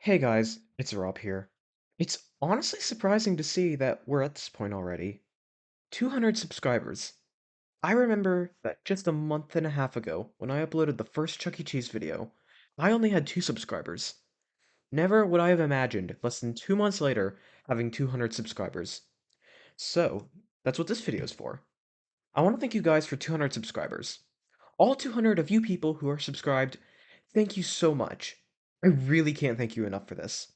Hey guys, it's Rob here. It's honestly surprising to see that we're at this point already. 200 subscribers. I remember that just a month and a half ago, when I uploaded the first Chuck E. Cheese video, I only had 2 subscribers. Never would I have imagined, less than 2 months later, having 200 subscribers. So, that's what this video is for. I want to thank you guys for 200 subscribers. All 200 of you people who are subscribed, thank you so much. I really can't thank you enough for this.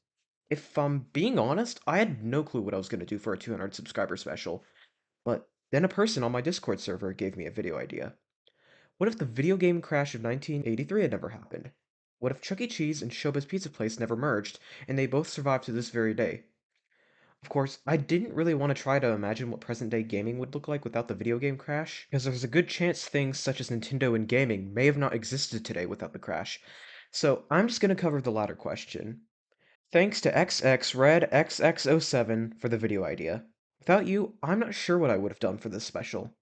If I'm being honest, I had no clue what I was going to do for a 200 subscriber special, but then a person on my Discord server gave me a video idea. What if the video game crash of 1983 had never happened? What if Chuck E. Cheese and Showbiz Pizza Place never merged, and they both survived to this very day? Of course, I didn't really want to try to imagine what present-day gaming would look like without the video game crash, because there's a good chance things such as Nintendo and gaming may have not existed today without the crash. So I'm just going to cover the latter question. Thanks to XXRedXX07 for the video idea. Without you, I'm not sure what I would have done for this special.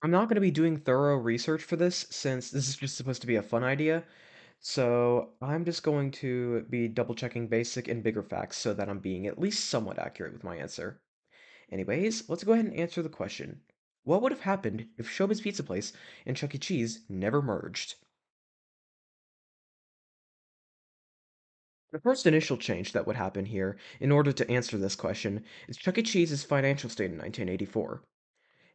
I'm not going to be doing thorough research for this, since this is just supposed to be a fun idea, so I'm just going to be double checking basic and bigger facts so that I'm being at least somewhat accurate with my answer. Anyways, let's go ahead and answer the question. What would have happened if Showbiz Pizza Place and Chuck E. Cheese never merged? The first initial change that would happen here, in order to answer this question, is Chuck E. Cheese's financial state in 1984.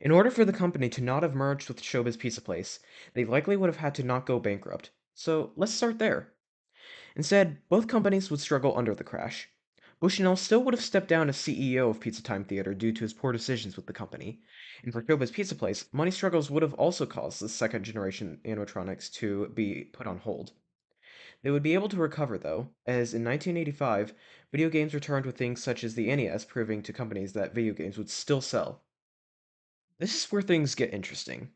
In order for the company to not have merged with Showbiz Pizza Place, they likely would have had to not go bankrupt. So let's start there. Instead, both companies would struggle under the crash. Bushnell still would have stepped down as CEO of Pizza Time Theater due to his poor decisions with the company. And for Showbiz Pizza Place, money struggles would have also caused the second generation animatronics to be put on hold. They would be able to recover though, as in 1985, video games returned with things such as the NES proving to companies that video games would still sell. This is where things get interesting.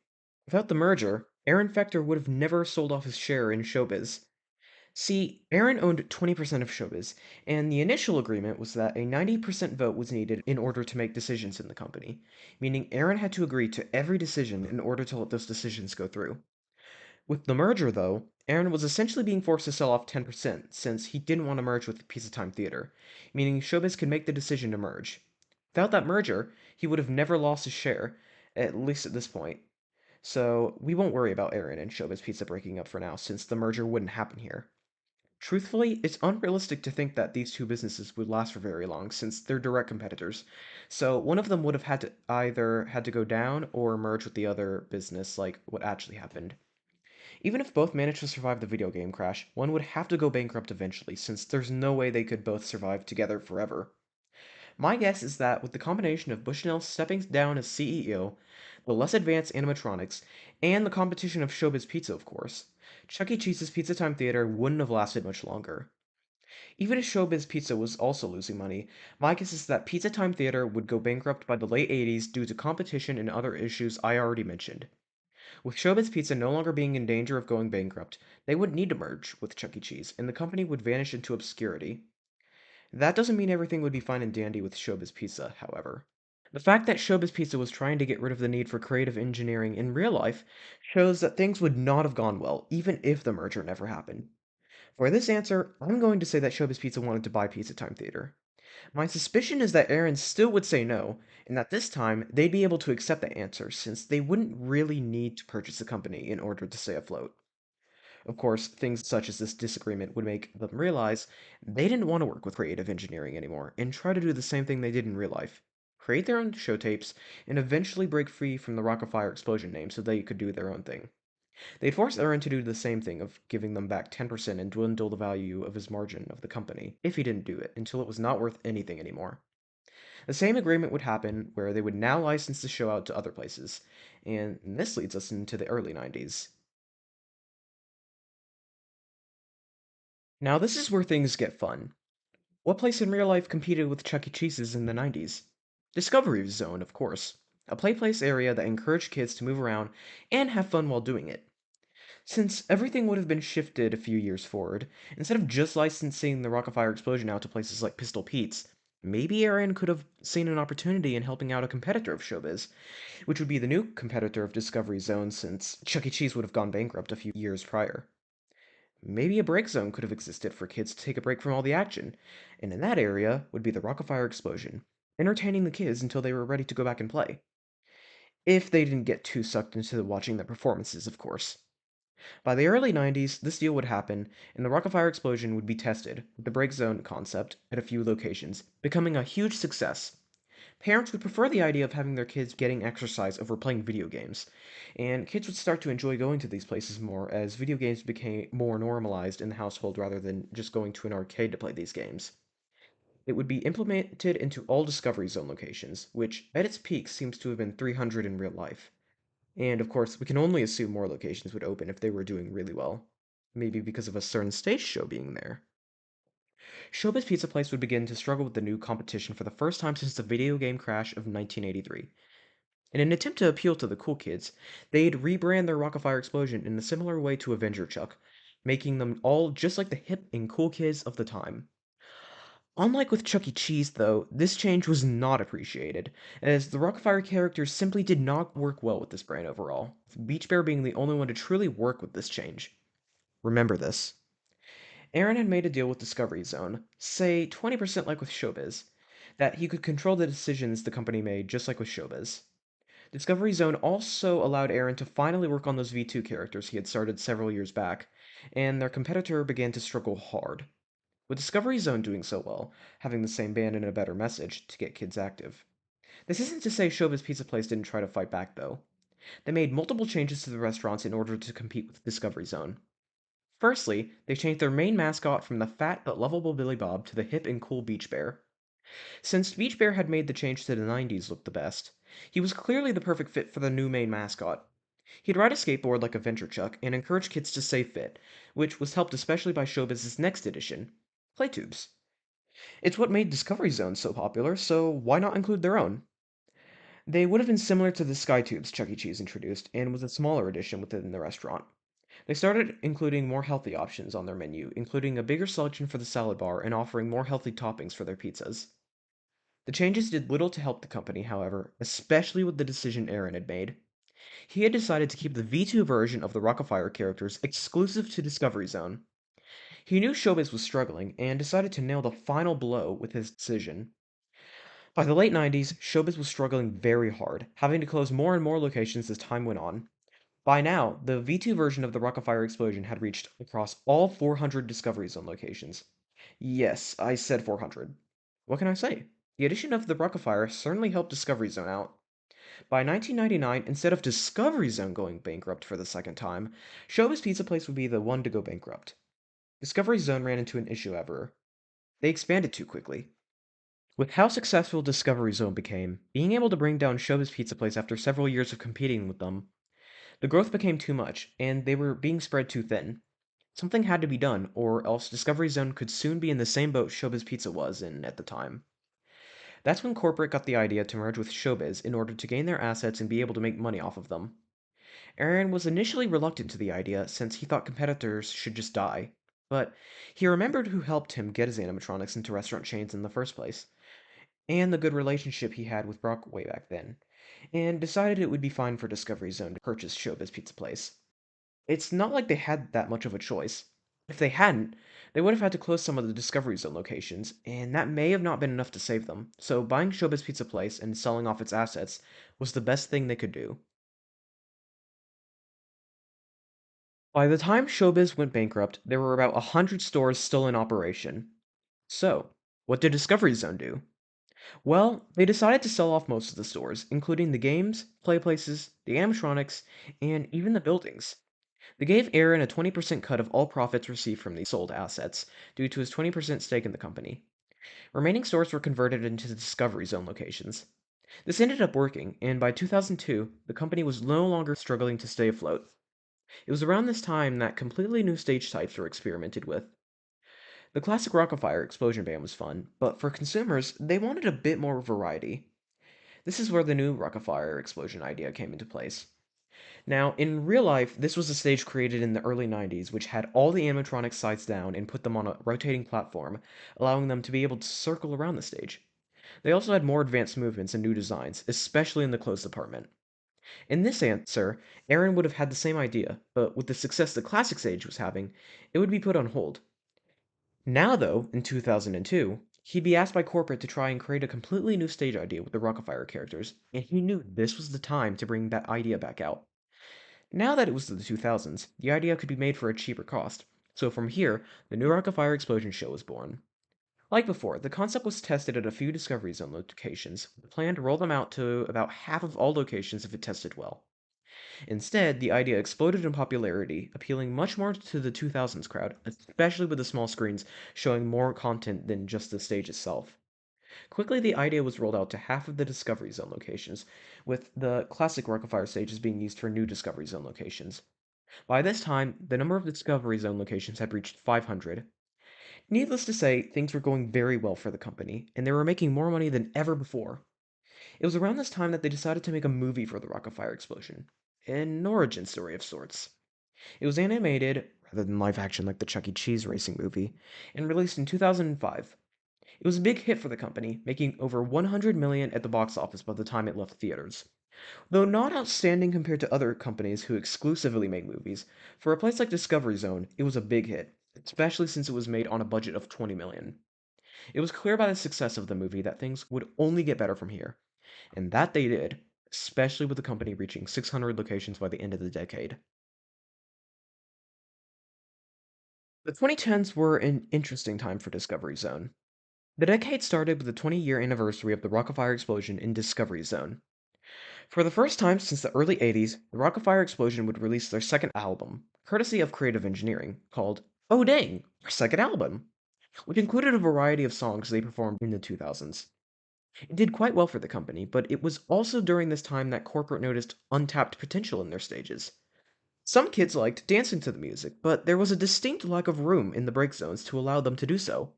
Without the merger, Aaron Fechter would have never sold off his share in Showbiz. See, Aaron owned 20% of Showbiz, and the initial agreement was that a 90% vote was needed in order to make decisions in the company, meaning Aaron had to agree to every decision in order to let those decisions go through. With the merger, though, Aaron was essentially being forced to sell off 10% since he didn't want to merge with Pizza Time Theater, meaning Showbiz could make the decision to merge. Without that merger, he would have never lost his share, at least at this point. So we won't worry about Aaron and Showbiz Pizza breaking up for now, since the merger wouldn't happen here. Truthfully, it's unrealistic to think that these two businesses would last for very long since they're direct competitors. So one of them would have had to either had to go down or merge with the other business like what actually happened. Even if both managed to survive the video game crash, one would have to go bankrupt eventually since there's no way they could both survive together forever. My guess is that with the combination of Bushnell stepping down as CEO, the less advanced animatronics, and the competition of Showbiz Pizza, of course, Chuck E. Cheese's Pizza Time Theater wouldn't have lasted much longer. Even if Showbiz Pizza was also losing money, my guess is that Pizza Time Theater would go bankrupt by the late 80s due to competition and other issues I already mentioned. With Showbiz Pizza no longer being in danger of going bankrupt, they would need to merge with Chuck E. Cheese, and the company would vanish into obscurity. That doesn't mean everything would be fine and dandy with Showbiz Pizza, however. The fact that Showbiz Pizza was trying to get rid of the need for creative engineering in real life shows that things would not have gone well, even if the merger never happened. For this answer, I'm going to say that Showbiz Pizza wanted to buy Pizza Time Theater. My suspicion is that Aaron still would say no, and that this time they'd be able to accept the answer since they wouldn't really need to purchase the company in order to stay afloat. Of course, things such as this disagreement would make them realize they didn't want to work with creative engineering anymore and try to do the same thing they did in real life: create their own show tapes and eventually break free from the Rock-afire explosion name so they could do their own thing. They'd force Aaron to do the same thing of giving them back 10% and dwindle the value of his margin of the company if he didn't do it until it was not worth anything anymore. The same agreement would happen where they would now license the show out to other places, and this leads us into the early 90s. Now, this is where things get fun. What place in real life competed with Chuck E. Cheese's in the 90s? Discovery Zone, of course. A place area that encouraged kids to move around and have fun while doing it. Since everything would have been shifted a few years forward, instead of just licensing the Rock-afire explosion out to places like Pistol Pete's, maybe Aaron could have seen an opportunity in helping out a competitor of Showbiz, which would be the new competitor of Discovery Zone since Chuck E. Cheese would have gone bankrupt a few years prior. Maybe a break zone could have existed for kids to take a break from all the action, and in that area would be the Rock-afire explosion, entertaining the kids until they were ready to go back and play. If they didn't get too sucked into watching the performances, of course. By the early 90s, this deal would happen, and the Rock-afire explosion would be tested with the break zone concept at a few locations, becoming a huge success. Parents would prefer the idea of having their kids getting exercise over playing video games, and kids would start to enjoy going to these places more as video games became more normalized in the household rather than just going to an arcade to play these games. It would be implemented into all Discovery Zone locations, which at its peak seems to have been 300 in real life. And of course, we can only assume more locations would open if they were doing really well. Maybe because of a certain stage show being there. Showbiz Pizza Place would begin to struggle with the new competition for the first time since the video game crash of 1983. In an attempt to appeal to the cool kids, they'd rebrand their Rock-afire explosion in a similar way to Avenger Chuck, making them all just like the hip and cool kids of the time. Unlike with Chuck E. Cheese, though, this change was not appreciated, as the Rock-afire characters simply did not work well with this brand overall, with Beach Bear being the only one to truly work with this change. Remember this. Aaron had made a deal with Discovery Zone, say 20% like with Showbiz, that he could control the decisions the company made just like with Showbiz. Discovery Zone also allowed Aaron to finally work on those V2 characters he had started several years back, and their competitor began to struggle hard. With Discovery Zone doing so well, having the same band and a better message to get kids active. This isn't to say Showbiz Pizza Place didn't try to fight back, though. They made multiple changes to the restaurants in order to compete with Discovery Zone. Firstly, they changed their main mascot from the fat but lovable Billy Bob to the hip and cool Beach Bear. Since Beach Bear had made the change to the 90s look the best, he was clearly the perfect fit for the new main mascot. He'd ride a skateboard like a Venture Chuck and encourage kids to stay fit, which was helped especially by Showbiz's next edition, Playtubes. It's what made Discovery Zone so popular, so why not include their own? They would have been similar to the Skytubes Chuck E. Cheese introduced, and was a smaller addition within the restaurant. They started including more healthy options on their menu, including a bigger selection for the salad bar and offering more healthy toppings for their pizzas. The changes did little to help the company, however, especially with the decision Aaron had made. He had decided to keep the V2 version of the Rock-afire characters exclusive to Discovery Zone. He knew Showbiz was struggling and decided to nail the final blow with his decision. By the late 90s, Showbiz was struggling very hard, having to close more and more locations as time went on. By now, the V2 version of the Rock-afire explosion had reached across all 400 Discovery Zone locations. Yes, I said 400. What can I say? The addition of the Rock-afire certainly helped Discovery Zone out. By 1999, instead of Discovery Zone going bankrupt for the second time, Showbiz Pizza Place would be the one to go bankrupt. Discovery Zone ran into an issue, however. They expanded too quickly. With how successful Discovery Zone became, being able to bring down Showbiz Pizza Place after several years of competing with them, the growth became too much, and they were being spread too thin. Something had to be done, or else Discovery Zone could soon be in the same boat Showbiz Pizza was in at the time. That's when corporate got the idea to merge with Showbiz in order to gain their assets and be able to make money off of them. Aaron was initially reluctant to the idea since he thought competitors should just die, but he remembered who helped him get his animatronics into restaurant chains in the first place, and the good relationship he had with Brock way back then, and decided it would be fine for Discovery Zone to purchase Showbiz Pizza Place. It's not like they had that much of a choice. If they hadn't, they would have had to close some of the Discovery Zone locations, and that may have not been enough to save them, so buying Showbiz Pizza Place and selling off its assets was the best thing they could do. By the time Showbiz went bankrupt, there were about 100 stores still in operation. So, what did Discovery Zone do? Well, they decided to sell off most of the stores, including the games, play places, the animatronics, and even the buildings. They gave Aaron a 20% cut of all profits received from these sold assets, due to his 20% stake in the company. Remaining stores were converted into Discovery Zone locations. This ended up working, and by 2002, the company was no longer struggling to stay afloat. It was around this time that completely new stage types were experimented with. The classic Rock-afire explosion band was fun, but for consumers, they wanted a bit more variety. This is where the new Rock-afire explosion idea came into place. Now, in real life, this was a stage created in the early 90s which had all the animatronics sides down and put them on a rotating platform, allowing them to be able to circle around the stage. They also had more advanced movements and new designs, especially in the clothes department. In this answer, Aaron would have had the same idea, but with the success the classic stage was having, it would be put on hold. Now, though, in 2002, he'd be asked by corporate to try and create a completely new stage idea with the Rock-afire characters, and he knew this was the time to bring that idea back out. Now that it was the 2000s, the idea could be made for a cheaper cost, so from here, the new Rock-afire Explosion show was born. Like before, the concept was tested at a few Discovery Zone locations, with a plan to roll them out to about half of all locations if it tested well. Instead, the idea exploded in popularity, appealing much more to the 2000s crowd, especially with the small screens showing more content than just the stage itself. Quickly, the idea was rolled out to half of the Discovery Zone locations, with the classic Rock-afire stages being used for new Discovery Zone locations. By this time, the number of Discovery Zone locations had reached 500. Needless to say, things were going very well for the company, and they were making more money than ever before. It was around this time that they decided to make a movie for the Rock-afire explosion, an origin story of sorts. It was animated, rather than live action like the Chuck E. Cheese racing movie, and released in 2005. It was a big hit for the company, making over 100 million at the box office by the time it left theaters. Though not outstanding compared to other companies who exclusively make movies, for a place like Discovery Zone, it was a big hit, especially since it was made on a budget of 20 million. It was clear by the success of the movie that things would only get better from here, and that they did, especially with the company reaching 600 locations by the end of the decade. The 2010s were an interesting time for Discovery Zone. The decade started with the 20-year anniversary of the Rock-afire explosion in Discovery Zone. For the first time since the early 80s, the Rock-afire explosion would release their second album, courtesy of Creative Engineering, called Oh Dang, our second album, which included a variety of songs they performed in the 2000s. It did quite well for the company, but it was also during this time that corporate noticed untapped potential in their stages. Some kids liked dancing to the music, but there was a distinct lack of room in the break zones to allow them to do so.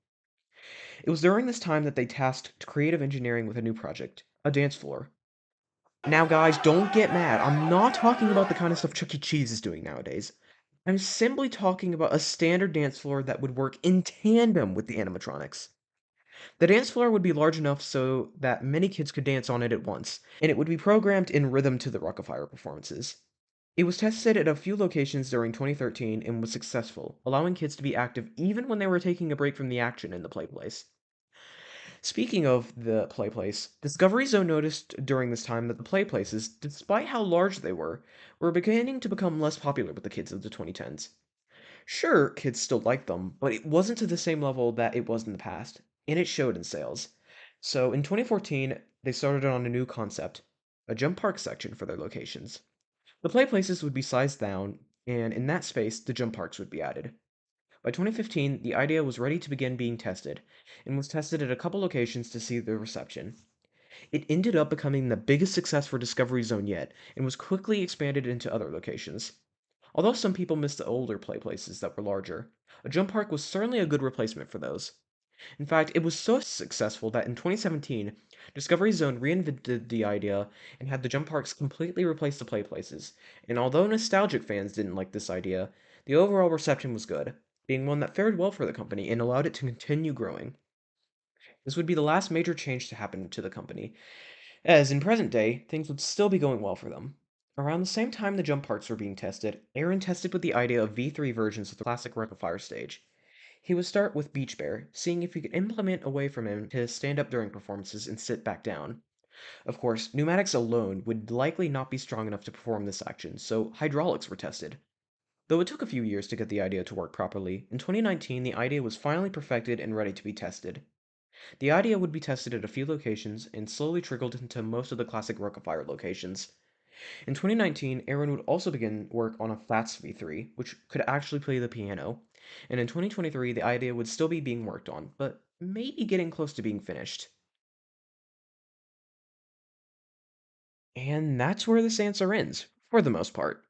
It was during this time that they tasked Creative Engineering with a new project, a dance floor. Now, guys, don't get mad. I'm not talking about the kind of stuff Chuck E. Cheese is doing nowadays. I'm simply talking about a standard dance floor that would work in tandem with the animatronics. The dance floor would be large enough so that many kids could dance on it at once, and it would be programmed in rhythm to the Rock-afire performances. It was tested at a few locations during 2013 and was successful, allowing kids to be active even when they were taking a break from the action in the play place. Speaking of the play place, Discovery Zone noticed during this time that the play places, despite how large they were beginning to become less popular with the kids of the 2010s. Sure, kids still liked them, but it wasn't to the same level that it was in the past, and it showed in sales. So in 2014, they started on a new concept, a jump park section for their locations. The play places would be sized down, and in that space, the jump parks would be added. By 2015, the idea was ready to begin being tested, and was tested at a couple locations to see the reception. It ended up becoming the biggest success for Discovery Zone yet, and was quickly expanded into other locations. Although some people missed the older play places that were larger, a jump park was certainly a good replacement for those. In fact, it was so successful that in 2017, Discovery Zone reinvented the idea and had the jump parks completely replace the play places. And although nostalgic fans didn't like this idea, the overall reception was good, being one that fared well for the company and allowed it to continue growing. This would be the last major change to happen to the company, as in present day, things would still be going well for them. Around the same time the jump parks were being tested, Aaron tested with the idea of V3 versions of the classic Rock-afire stage. He would start with Beach Bear, seeing if he could implement a way from him to stand up during performances and sit back down. Of course, pneumatics alone would likely not be strong enough to perform this action, so hydraulics were tested. Though it took a few years to get the idea to work properly, in 2019 the idea was finally perfected and ready to be tested. The idea would be tested at a few locations and slowly trickled into most of the classic Rock-afire locations. In 2019, Aaron would also begin work on a Fats V3, which could actually play the piano, and in 2023 the idea would still be being worked on, but maybe getting close to being finished. And that's where this answer ends, for the most part.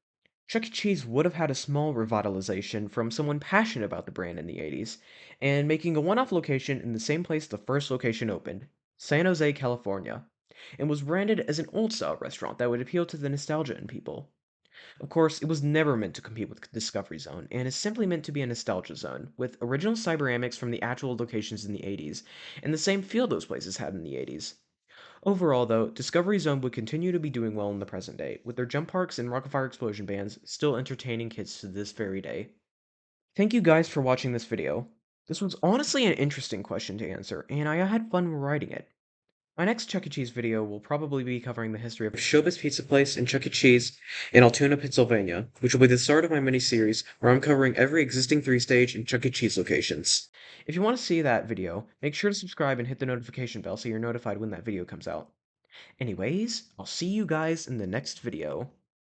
Chuck E. Cheese would have had a small revitalization from someone passionate about the brand in the 80s, and making a one off location in the same place the first location opened, San Jose, California, and was branded as an old style restaurant that would appeal to the nostalgia in people. Of course, it was never meant to compete with Discovery Zone, and is simply meant to be a nostalgia zone, with original cyberamics from the actual locations in the 80s, and the same feel those places had in the 80s. Overall, though, Discovery Zone would continue to be doing well in the present day, with their jump parks and Rock-afire explosion bands still entertaining kids to this very day. Thank you guys for watching this video. This was honestly an interesting question to answer, and I had fun writing it. My next Chuck E. Cheese video will probably be covering the history of Showbiz Pizza Place and Chuck E. Cheese in Altoona, Pennsylvania, which will be the start of my mini-series where I'm covering every existing 3-stage and Chuck E. Cheese locations. If you want to see that video, make sure to subscribe and hit the notification bell so you're notified when that video comes out. Anyways, I'll see you guys in the next video.